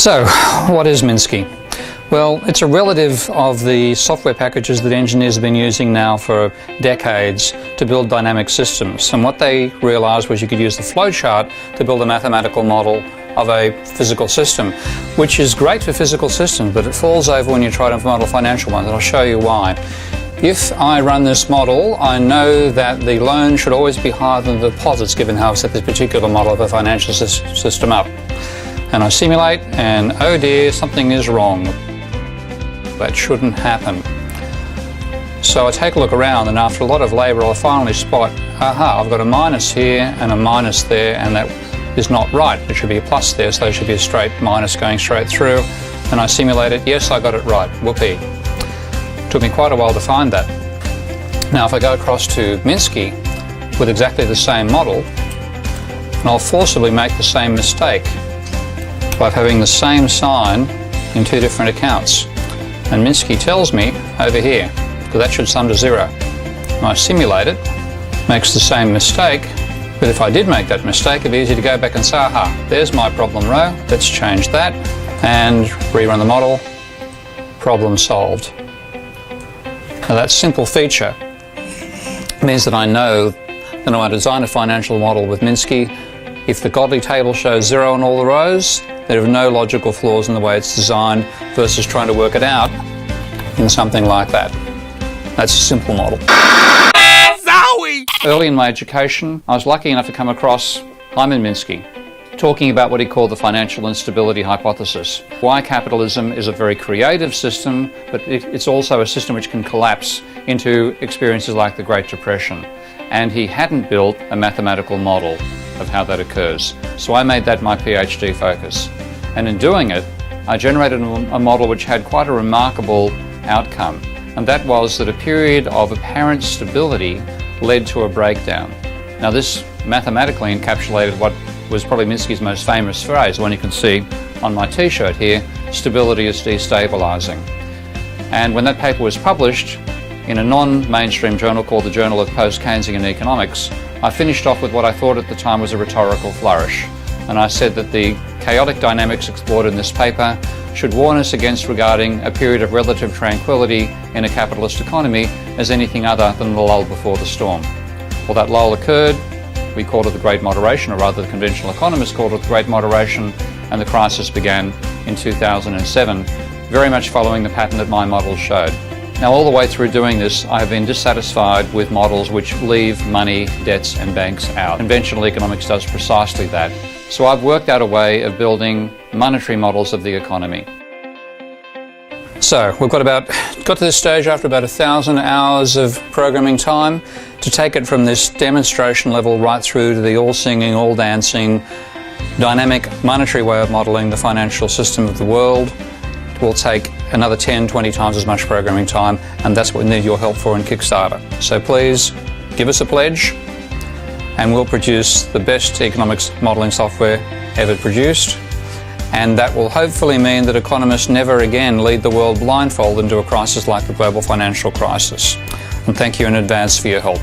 So, what is Minsky? Well, it's a relative of the software packages that engineers have been using now for decades to build dynamic systems. And what they realized was you could use the flowchart to build a mathematical model of a physical system, which is great for physical systems, but it falls over when you try to model financial ones, and I'll show you why. If I run this model, I know that the loan should always be higher than the deposits, given how I've set this particular model of a financial system up. And I simulate, and oh dear, something is wrong. That shouldn't happen. So I take a look around, and after a lot of labour, I finally spot, aha, I've got a minus here and a minus there, and that is not right. There should be a plus there, so there should be a straight minus going straight through. And I simulate it, yes, I got it right, whoopee. Took me quite a while to find that. Now if I go across to Minsky with exactly the same model, and I'll forcibly make the same mistake by having the same sign in two different accounts. And Minsky tells me over here, because that should sum to 0. And I simulate it, makes the same mistake, but if I did make that mistake, it'd be easy to go back and say, aha, there's my problem row, let's change that, and rerun the model, problem solved. Now that simple feature means that I know that when I design a financial model with Minsky, if the Godly table shows 0 on all the rows, there are no logical flaws in the way it's designed versus trying to work it out in something like that. That's a simple model. Zowie! Early in my education, I was lucky enough to come across Hyman Minsky talking about what he called the financial instability hypothesis. Why capitalism is a very creative system, but it's also a system which can collapse into experiences like the Great Depression. And he hadn't built a mathematical model of how that occurs. So I made that my PhD focus. And in doing it, I generated a model which had quite a remarkable outcome. And that was that a period of apparent stability led to a breakdown. Now this mathematically encapsulated what was probably Minsky's most famous phrase, one you can see on my t-shirt here, stability is destabilizing. And when that paper was published in a non-mainstream journal called the Journal of Post-Keynesian Economics, I finished off with what I thought at the time was a rhetorical flourish. And I said that the chaotic dynamics explored in this paper should warn us against regarding a period of relative tranquility in a capitalist economy as anything other than the lull before the storm. Well, that lull occurred. We called it the Great Moderation, or rather the conventional economists called it the Great Moderation, and the crisis began in 2007, very much following the pattern that my model showed. Now, all the way through doing this, I have been dissatisfied with models which leave money, debts and banks out. Conventional economics does precisely that. So I've worked out a way of building monetary models of the economy. So we've got to this stage after about 1,000 hours of programming time to take it from this demonstration level right through to the all-singing, all-dancing, dynamic monetary way of modeling the financial system of the world. It will take another 10, 20 times as much programming time, and that's what we need your help for in Kickstarter. So please give us a pledge and we'll produce the best economics modeling software ever produced. And that will hopefully mean that economists never again lead the world blindfold into a crisis like the global financial crisis. And thank you in advance for your help.